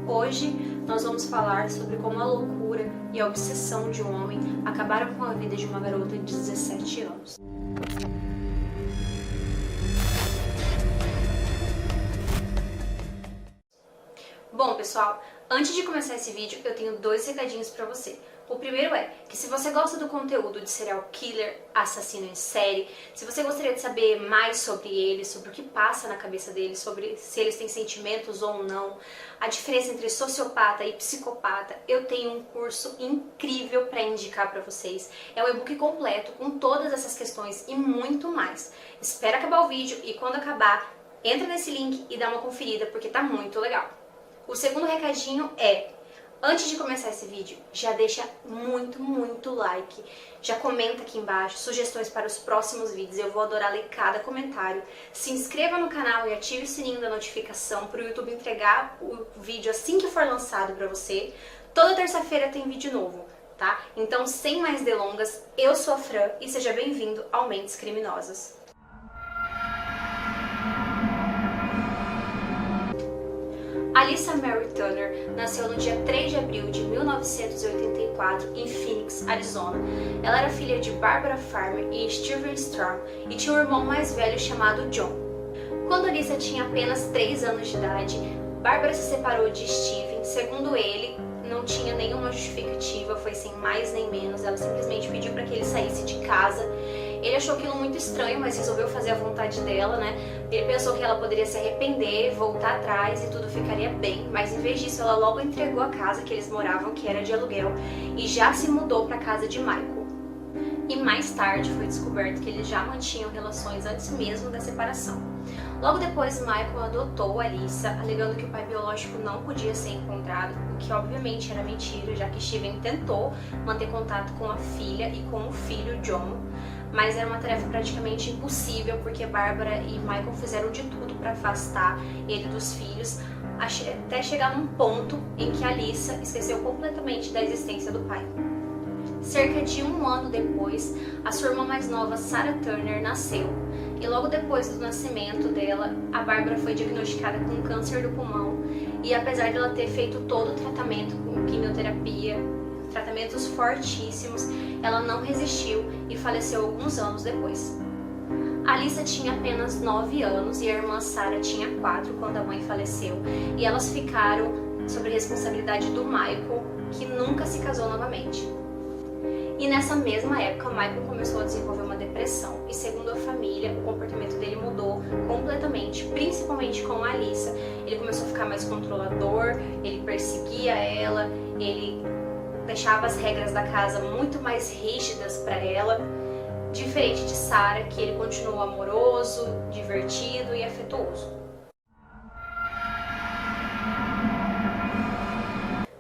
Hoje nós vamos falar sobre como a loucura e a obsessão de um homem acabaram com a vida de uma garota de 17 anos. Bom, pessoal, antes de começar esse vídeo, eu tenho dois recadinhos pra você. O primeiro é que se você gosta do conteúdo de serial killer, assassino em série, se você gostaria de saber mais sobre eles, sobre o que passa na cabeça deles, sobre se eles têm sentimentos ou não, a diferença entre sociopata e psicopata, eu tenho um curso incrível para indicar para vocês. É um e-book completo com todas essas questões e muito mais. Espera acabar o vídeo e quando acabar, entra nesse link e dá uma conferida porque tá muito legal. O segundo recadinho é: antes de começar esse vídeo, já deixa muito like, já comenta aqui embaixo sugestões para os próximos vídeos, eu vou adorar ler cada comentário. Se inscreva no canal e ative o sininho da notificação para o YouTube entregar o vídeo assim que for lançado para você. Toda terça-feira tem vídeo novo, tá? Então, sem mais delongas, eu sou a Fran e seja bem-vindo ao Mentes Criminosas. Alyssa Mary Turner nasceu no dia 3 de abril de 1984 em Phoenix, Arizona. Ela era filha de Barbara Farmer e Steven Strom e tinha um irmão mais velho chamado John. Quando Alyssa tinha apenas 3 anos de idade, Barbara se separou de Steven. Segundo ele, não tinha nenhuma justificativa, foi sem mais nem menos, ela simplesmente pediu para que ele saísse de casa. Ele achou aquilo muito estranho, mas resolveu fazer a vontade dela, né? Ele pensou que ela poderia se arrepender, voltar atrás e tudo ficaria bem, mas em vez disso ela logo entregou a casa que eles moravam, que era de aluguel, e já se mudou para a casa de Michael. E mais tarde foi descoberto que eles já mantinham relações antes mesmo da separação. Logo depois, Michael adotou Alyssa, alegando que o pai biológico não podia ser encontrado, o que obviamente era mentira, já que Steven tentou manter contato com a filha e com o filho John, mas era uma tarefa praticamente impossível, porque Barbara e Michael fizeram de tudo para afastar ele dos filhos, até chegar num ponto em que Alyssa esqueceu completamente da existência do pai. Cerca de 1 ano depois, a sua irmã mais nova, Sarah Turner, nasceu. E logo depois do nascimento dela, a Barbara foi diagnosticada com câncer do pulmão. E apesar dela ter feito todo o tratamento com quimioterapia, tratamentos fortíssimos, ela não resistiu e faleceu alguns anos depois. Alyssa tinha apenas 9 anos e a irmã Sarah tinha 4 quando a mãe faleceu. E elas ficaram sob a responsabilidade do Michael, que nunca se casou novamente. E nessa mesma época, Michael começou a desenvolver uma depressão e, segundo a família, o comportamento dele mudou completamente, principalmente com a Alyssa. Ele começou a ficar mais controlador, ele perseguia ela, ele deixava as regras da casa muito mais rígidas para ela, diferente de Sarah, que ele continuou amoroso, divertido e afetuoso.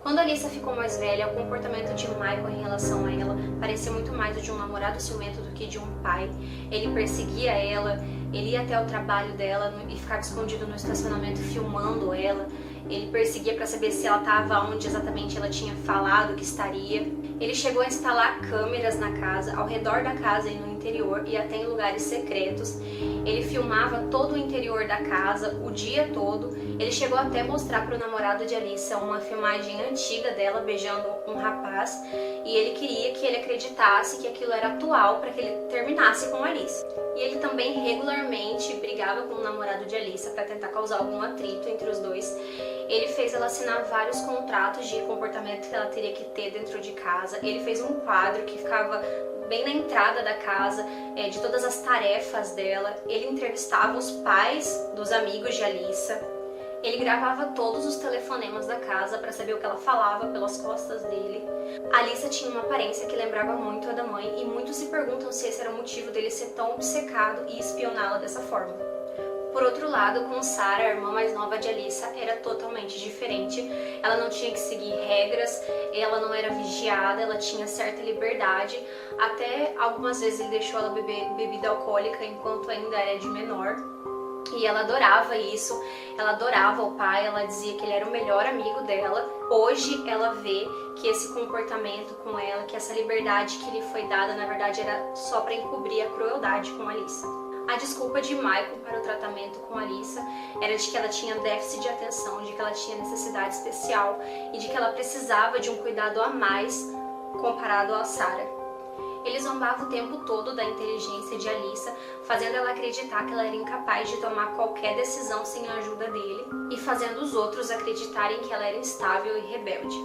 Quando Alyssa ficou mais velha, o comportamento de Michael em relação a ela parecia muito mais o de um namorado ciumento do que de um pai. Ele perseguia ela, ele ia até o trabalho dela e ficava escondido no estacionamento filmando ela. Ele perseguia para saber se ela estava onde exatamente ela tinha falado que estaria. Ele chegou a instalar câmeras na casa, ao redor da casa e no interior e até em lugares secretos. Ele filmava todo o interior da casa, o dia todo. Ele chegou até a mostrar para o namorado de Alyssa uma filmagem antiga dela beijando um rapaz e ele queria que ele acreditasse que aquilo era atual para que ele terminasse com Alyssa. E ele também regularmente brigava com o namorado de Alyssa para tentar causar algum atrito entre os dois. Ele fez ela assinar vários contratos de comportamento que ela teria que ter dentro de casa. Ele fez um quadro que ficava bem na entrada da casa, de todas as tarefas dela. Ele entrevistava os pais dos amigos de Alyssa. Ele gravava todos os telefonemas da casa para saber o que ela falava pelas costas dele. A Alyssa tinha uma aparência que lembrava muito a da mãe e muitos se perguntam se esse era o motivo dele ser tão obcecado e espioná-la dessa forma. Por outro lado, com Sarah, a irmã mais nova de Alyssa, era totalmente diferente. Ela não tinha que seguir regras, ela não era vigiada, ela tinha certa liberdade. Até algumas vezes ele deixou ela beber bebida alcoólica enquanto ainda era de menor. E ela adorava isso, ela adorava o pai, ela dizia que ele era o melhor amigo dela. Hoje ela vê que esse comportamento com ela, que essa liberdade que lhe foi dada, na verdade era só para encobrir a crueldade com a Alyssa. A desculpa de Michael para o tratamento com Alyssa era de que ela tinha déficit de atenção, de que ela tinha necessidade especial e de que ela precisava de um cuidado a mais comparado a Sarah. Ele zombava o tempo todo da inteligência de Alyssa, fazendo ela acreditar que ela era incapaz de tomar qualquer decisão sem a ajuda dele e fazendo os outros acreditarem que ela era instável e rebelde.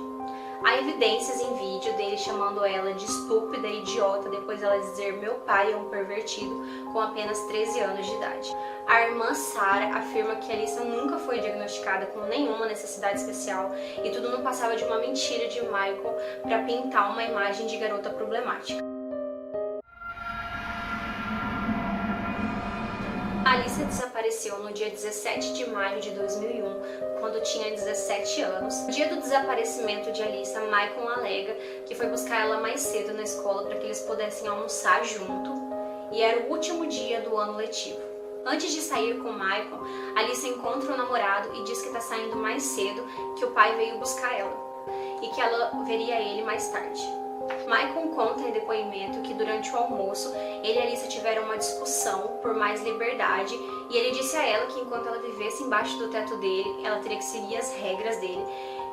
Há evidências em vídeo dele chamando ela de estúpida e idiota depois dela dizer meu pai é um pervertido com apenas 13 anos de idade. A irmã Sarah afirma que Alyssa nunca foi diagnosticada com nenhuma necessidade especial e tudo não passava de uma mentira de Michael para pintar uma imagem de garota problemática. Alyssa desapareceu no dia 17 de maio de 2001, quando tinha 17 anos. No dia do desaparecimento de Alyssa, Michael alega que foi buscar ela mais cedo na escola para que eles pudessem almoçar junto, e era o último dia do ano letivo. Antes de sair com Michael, Alyssa encontra o namorado e diz que está saindo mais cedo, que o pai veio buscar ela e que ela veria ele mais tarde. Michael conta em depoimento que durante o almoço ele e Alyssa tiveram uma discussão por mais liberdade e ele disse a ela que enquanto ela vivesse embaixo do teto dele, ela teria que seguir as regras dele.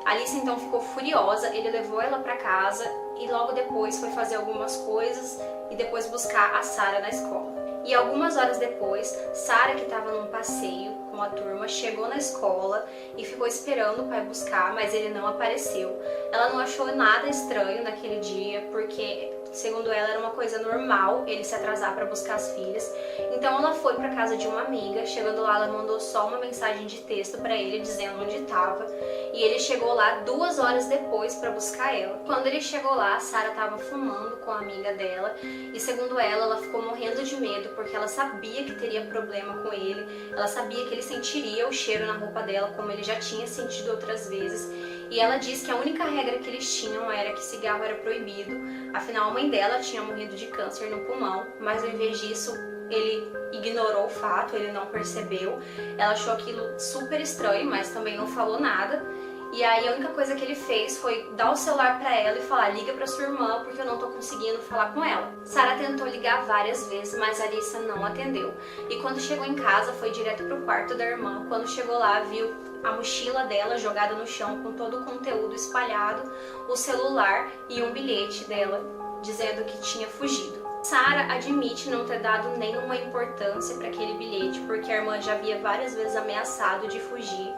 Alyssa então ficou furiosa, ele levou ela para casa e logo depois foi fazer algumas coisas e depois buscar a Sarah na escola. E algumas horas depois, Sarah, que estava num passeio com a turma, chegou na escola e ficou esperando o pai buscar, mas ele não apareceu. Ela não achou nada estranho naquele dia, porque, segundo ela, era uma coisa normal ele se atrasar para buscar as filhas. Então ela foi para casa de uma amiga, chegando lá ela mandou só uma mensagem de texto para ele dizendo onde estava. E ele chegou lá 2 horas depois para buscar ela. Quando ele chegou lá, Sarah estava fumando com a amiga dela e, segundo ela ficou morrendo de medo porque ela sabia que teria problema com ele, ela sabia que ele sentiria o cheiro na roupa dela como ele já tinha sentido outras vezes. E ela disse que a única regra que eles tinham era que cigarro era proibido, afinal a mãe dela tinha morrido de câncer no pulmão, mas ao invés disso ele ignorou o fato, ele não percebeu. Ela achou aquilo super estranho, mas também não falou nada. E aí a única coisa que ele fez foi dar o celular pra ela e falar: liga pra sua irmã porque eu não tô conseguindo falar com ela. Sarah tentou ligar várias vezes, mas a Alyssa não atendeu. E quando chegou em casa foi direto pro quarto da irmã. Quando chegou lá viu a mochila dela jogada no chão com todo o conteúdo espalhado, o celular e um bilhete dela dizendo que tinha fugido. Sarah admite não ter dado nenhuma importância para aquele bilhete porque a irmã já havia várias vezes ameaçado de fugir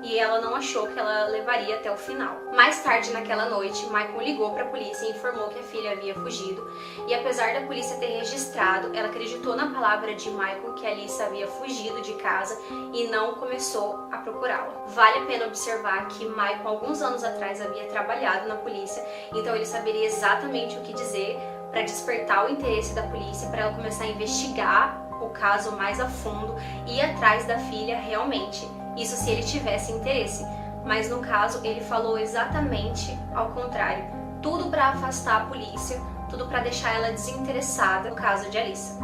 e ela não achou que ela levaria até o final. Mais tarde naquela noite, Michael ligou para a polícia e informou que a filha havia fugido e apesar da polícia ter registrado, ela acreditou na palavra de Michael que a Alyssa havia fugido de casa e não começou a procurá-la. Vale a pena observar que Michael alguns anos atrás havia trabalhado na polícia, então ele saberia exatamente o que dizer para despertar o interesse da polícia, para ela começar a investigar o caso mais a fundo e ir atrás da filha realmente. Isso se ele tivesse interesse, mas no caso ele falou exatamente ao contrário. Tudo para afastar a polícia, tudo para deixar ela desinteressada no caso de Alyssa.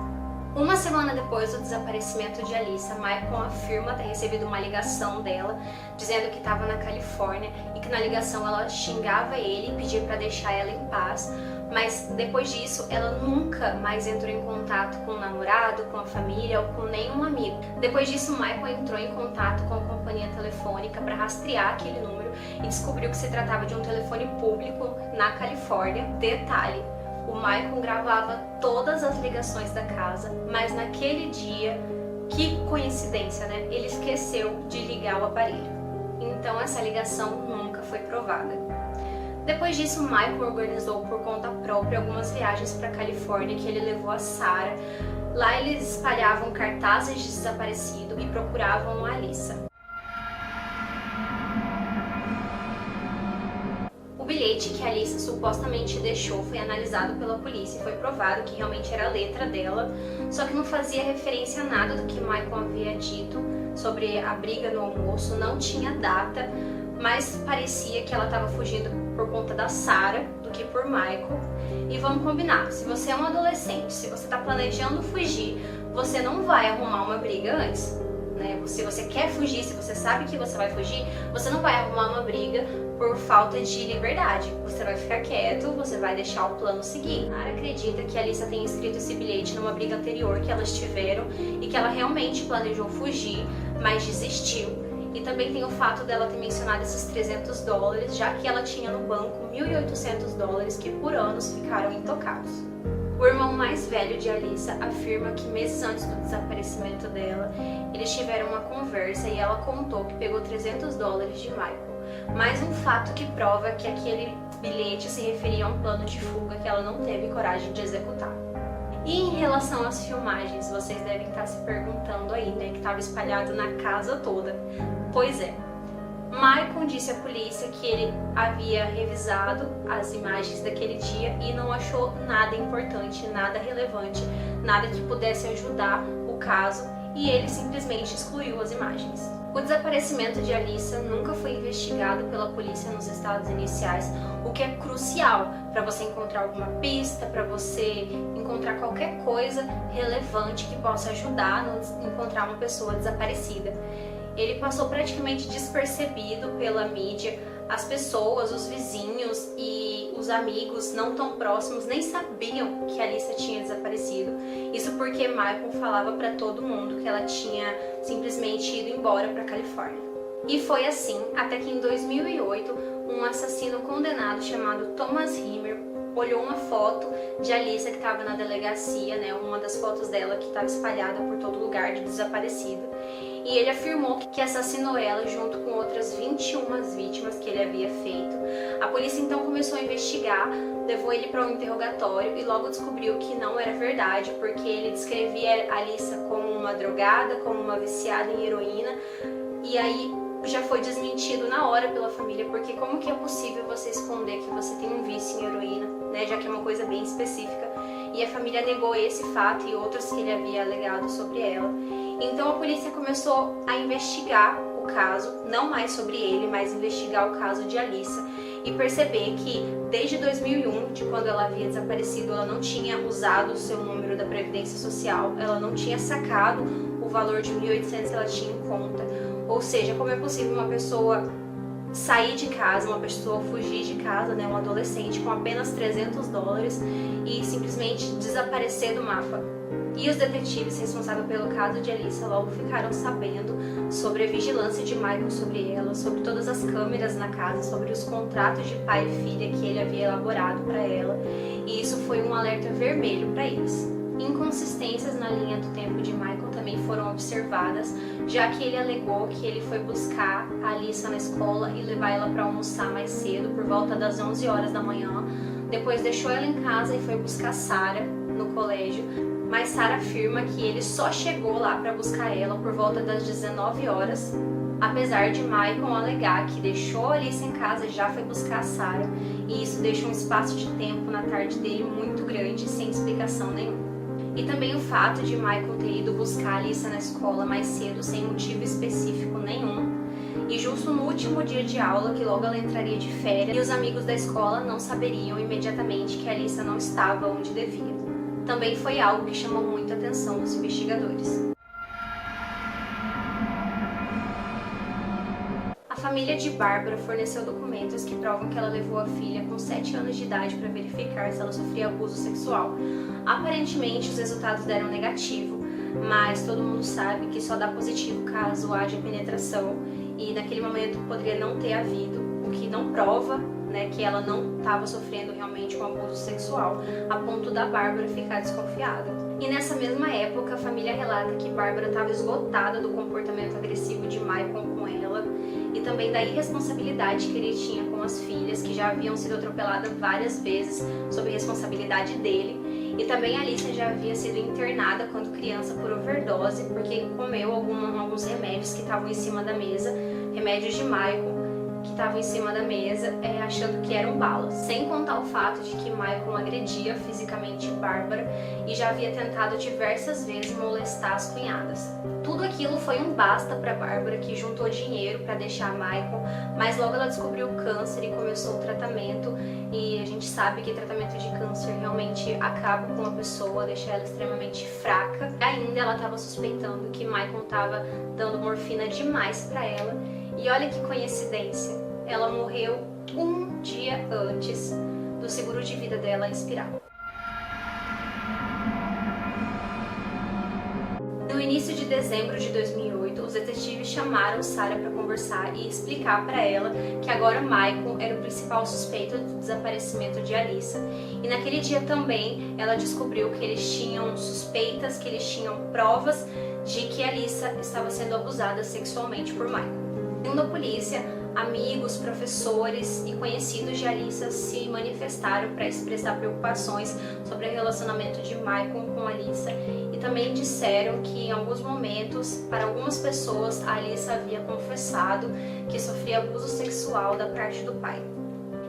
Uma semana depois do desaparecimento de Alyssa, Michael afirma ter recebido uma ligação dela dizendo que estava na Califórnia e que na ligação ela xingava ele e pedia para deixar ela em paz, mas depois disso ela nunca mais entrou em contato com o namorado, com a família ou com nenhum amigo. Depois disso, Michael entrou em contato com a companhia telefônica para rastrear aquele número e descobriu que se tratava de um telefone público na Califórnia. Detalhe: o Michael gravava todas as ligações da casa, mas naquele dia, que coincidência, né? Ele esqueceu de ligar o aparelho. Então essa ligação nunca foi provada. Depois disso, Michael organizou por conta própria algumas viagens para a Califórnia que ele levou a Sarah. Lá eles espalhavam cartazes de desaparecido e procuravam a Alyssa. O bilhete que a Alyssa supostamente deixou foi analisado pela polícia e foi provado que realmente era a letra dela, só que não fazia referência a nada do que Michael havia dito sobre a briga no almoço, não tinha data, mas parecia que ela estava fugindo por conta da Sarah do que por Michael. E vamos combinar, se você é um adolescente, se você está planejando fugir, você não vai arrumar uma briga antes. né? Se você quer fugir, se você sabe que você vai fugir, você não vai arrumar uma briga por falta de liberdade. Você vai ficar quieto, você vai deixar o plano seguir. A Sarah acredita que a Alyssa tenha escrito esse bilhete numa briga anterior que elas tiveram e que ela realmente planejou fugir, mas desistiu. E também tem o fato dela ter mencionado esses $300, já que ela tinha no banco $1.800 que por anos ficaram intocados. O irmão mais velho de Alyssa afirma que meses antes do desaparecimento dela, eles tiveram uma conversa e ela contou que pegou $300 de Michael. Mais um fato que prova que aquele bilhete se referia a um plano de fuga que ela não teve coragem de executar. E em relação às filmagens, vocês devem estar se perguntando aí, né, que estava espalhado na casa toda. Pois é, Michael disse à polícia que ele havia revisado as imagens daquele dia e não achou nada importante, nada relevante, nada que pudesse ajudar o caso, e ele simplesmente excluiu as imagens. O desaparecimento de Alyssa nunca foi investigado pela polícia nos estados iniciais, o que é crucial para você encontrar alguma pista, para você encontrar qualquer coisa relevante que possa ajudar a encontrar uma pessoa desaparecida. Ele passou praticamente despercebido pela mídia. As pessoas, os vizinhos e os amigos não tão próximos nem sabiam que a Alyssa tinha desaparecido. Isso porque Michael falava para todo mundo que ela tinha simplesmente ido embora para a Califórnia. E foi assim até que em 2008 um assassino condenado chamado Thomas Rimmer olhou uma foto de Alyssa que estava na delegacia, né, uma das fotos dela que estava espalhada por todo lugar de desaparecida. E ele afirmou que assassinou ela junto com outras 21 vítimas que ele havia feito. A polícia então começou a investigar, levou ele para um interrogatório e logo descobriu que não era verdade, porque ele descrevia a Alyssa como uma drogada, como uma viciada em heroína, e aí já foi desmentido na hora pela família, porque como que é possível você esconder que você tem um vício em heroína, né, já que é uma coisa bem específica, e a família negou esse fato e outros que ele havia alegado sobre ela. Então a polícia começou a investigar o caso, não mais sobre ele, mas investigar o caso de Alyssa e perceber que desde 2001, de quando ela havia desaparecido, ela não tinha usado o seu número da Previdência Social, ela não tinha sacado o valor de 1.800 que ela tinha em conta. Ou seja, como é possível uma pessoa sair de casa, uma pessoa fugir de casa, né, um adolescente com apenas $300 e simplesmente desaparecer do mapa? E os detetives responsáveis pelo caso de Alyssa logo ficaram sabendo sobre a vigilância de Michael sobre ela, sobre todas as câmeras na casa, sobre os contratos de pai e filha que ele havia elaborado para ela, e isso foi um alerta vermelho para eles. Inconsistências na linha do tempo de Michael também foram observadas, já que ele alegou que ele foi buscar a Alyssa na escola e levar ela para almoçar mais cedo, por volta das 11 horas da manhã. Depois deixou ela em casa e foi buscar Sarah no colégio, mas Sarah afirma que ele só chegou lá para buscar ela por volta das 19 horas, apesar de Michael alegar que deixou a Alyssa em casa e já foi buscar a Sarah, e isso deixa um espaço de tempo na tarde dele muito grande, sem explicação nenhuma. E também o fato de Michael ter ido buscar a Alyssa na escola mais cedo, sem motivo específico nenhum, e justo no último dia de aula, que logo ela entraria de férias, e os amigos da escola não saberiam imediatamente que a Alyssa não estava onde devia. Também foi algo que chamou muita atenção dos investigadores. A família de Barbara forneceu documentos que provam que ela levou a filha com 7 anos de idade para verificar se ela sofria abuso sexual. Aparentemente, os resultados deram negativo, mas todo mundo sabe que só dá positivo caso haja penetração, e naquele momento poderia não ter havido, o que não prova, né, que ela não estava sofrendo realmente um abuso sexual, a ponto da Bárbara ficar desconfiada. E nessa mesma época, a família relata que Bárbara estava esgotada do comportamento agressivo de Michael com ela e também da irresponsabilidade que ele tinha com as filhas, que já haviam sido atropeladas várias vezes sob responsabilidade dele. E também a Alyssa já havia sido internada quando criança por overdose, porque comeu alguns remédios que estavam em cima da mesa, remédios de Michael. que estavam em cima da mesa, achando que eram balas, sem contar o fato de que Michael agredia fisicamente Bárbara e já havia tentado diversas vezes molestar as cunhadas. Tudo aquilo foi um basta para Bárbara, que juntou dinheiro para deixar Michael, mas logo ela descobriu o câncer e começou o tratamento, e a gente sabe que tratamento de câncer realmente acaba com a pessoa, deixa ela extremamente fraca. E ainda ela estava suspeitando que Michael estava dando morfina demais para ela, e olha que coincidência, ela morreu um dia antes do seguro de vida dela expirar. No início de dezembro de 2008, os detetives chamaram Sarah para conversar e explicar para ela que agora Michael era o principal suspeito do desaparecimento de Alyssa. E naquele dia também ela descobriu que eles tinham suspeitas, que eles tinham provas de que Alyssa estava sendo abusada sexualmente por Michael. Segundo a polícia, amigos, professores e conhecidos de Alyssa se manifestaram para expressar preocupações sobre o relacionamento de Michael com Alyssa, e também disseram que em alguns momentos, para algumas pessoas, a Alyssa havia confessado que sofria abuso sexual da parte do pai.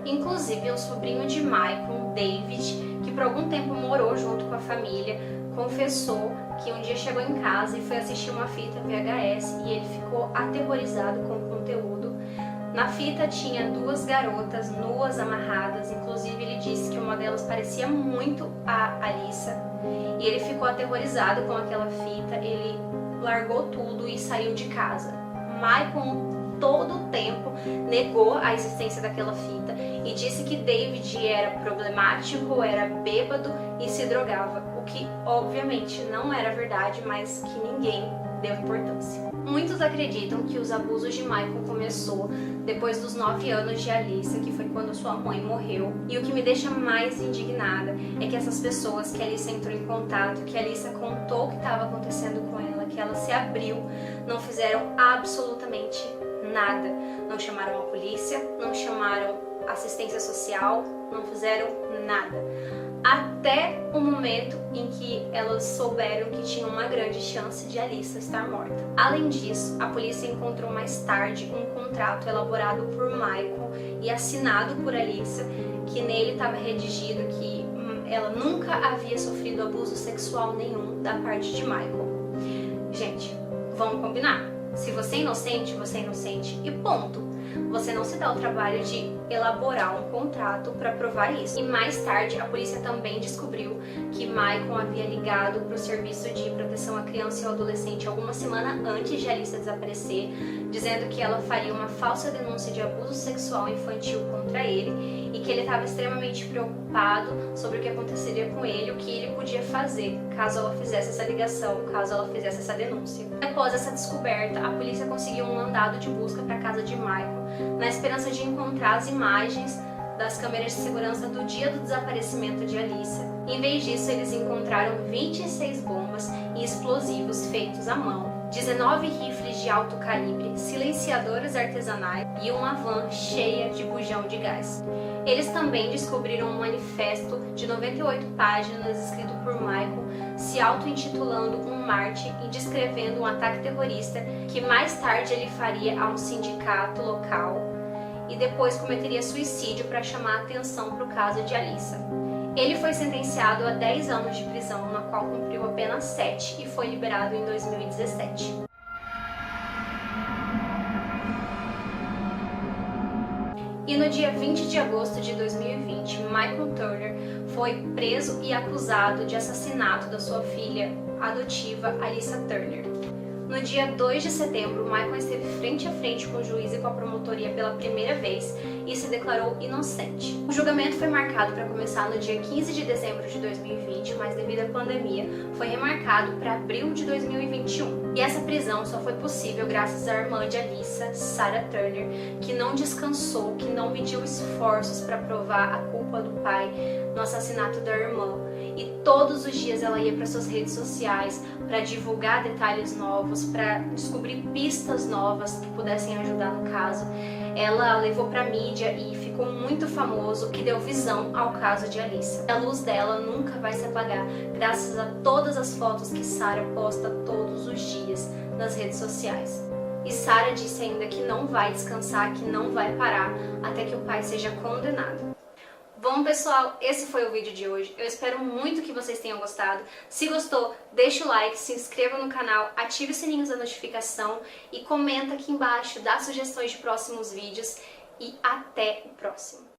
Inclusive, o sobrinho de Michael, David, que por algum tempo morou junto com a família, confessou que um dia chegou em casa e foi assistir uma fita VHS e ele ficou aterrorizado com o conteúdo. Na fita tinha duas garotas nuas amarradas, inclusive ele disse que uma delas parecia muito a Alyssa, e ele ficou aterrorizado com aquela fita, ele largou tudo e saiu de casa. Michael todo o tempo negou a existência daquela fita e disse que David era problemático, era bêbado e se drogava, o que obviamente não era verdade, mas que ninguém deu importância. Muitos acreditam que os abusos de Michael começou depois dos 9 anos de Alyssa, que foi quando sua mãe morreu. E o que me deixa mais indignada é que essas pessoas que Alyssa entrou em contato, que Alyssa contou o que estava acontecendo com ela, que ela se abriu, não fizeram absolutamente nada. Não chamaram a polícia, não chamaram assistência social, não fizeram nada. Até o momento em que elas souberam que tinha uma grande chance de Alyssa estar morta. Além disso, a polícia encontrou mais tarde um contrato elaborado por Michael e assinado por Alyssa, que nele estava redigido que ela nunca havia sofrido abuso sexual nenhum da parte de Michael. Gente, vamos combinar? Se você é inocente e ponto. Você não se dá o trabalho de elaborar um contrato para provar isso. E mais tarde, a polícia também descobriu que Michael havia ligado para o Serviço de Proteção à Criança e ao Adolescente alguma semana antes de Alyssa desaparecer, dizendo que ela faria uma falsa denúncia de abuso sexual infantil contra ele e que ele estava extremamente preocupado sobre o que aconteceria com ele, o que ele podia fazer caso ela fizesse essa ligação, caso ela fizesse essa denúncia. Após essa descoberta, a polícia conseguiu um mandado de busca para a casa de Michael, na esperança de encontrar as imagens das câmeras de segurança do dia do desaparecimento de Alyssa. Em vez disso, eles encontraram 26 bombas e explosivos feitos à mão, 19 rifles de alto calibre, silenciadores artesanais e uma van cheia de bujão de gás. Eles também descobriram um manifesto de 98 páginas escrito por Michael, se auto-intitulando um Marte e descrevendo um ataque terrorista que mais tarde ele faria a um sindicato local e depois cometeria suicídio para chamar a atenção para o caso de Alyssa. Ele foi sentenciado a 10 anos de prisão, na qual cumpriu apenas 7 e foi liberado em 2017. E no dia 20 de agosto de 2020, Michael Turner foi preso e acusado de assassinato da sua filha adotiva, Alyssa Turner. No dia 2 de setembro, Michael esteve frente a frente com o juiz e com a promotoria pela primeira vez e se declarou inocente. O julgamento foi marcado para começar no dia 15 de dezembro de 2020, mas devido à pandemia, foi remarcado para abril de 2021. E essa prisão só foi possível graças à irmã de Alyssa, Sarah Turner, que não descansou, que não mediu esforços para provar a culpa do pai no assassinato da irmã. E todos os dias ela ia para suas redes sociais para divulgar detalhes novos, para descobrir pistas novas que pudessem ajudar no caso. Ela levou para a mídia e ficou muito famoso, que deu visão ao caso de Alyssa. A luz dela nunca vai se apagar, graças a todas as fotos que Sarah posta todos os dias nas redes sociais. E Sarah disse ainda que não vai descansar, que não vai parar até que o pai seja condenado. Bom, pessoal, esse foi o vídeo de hoje. Eu espero muito que vocês tenham gostado. Se gostou, deixa o like, se inscreva no canal, ative o sininho da notificação e comenta aqui embaixo, dá sugestões de próximos vídeos e até o próximo.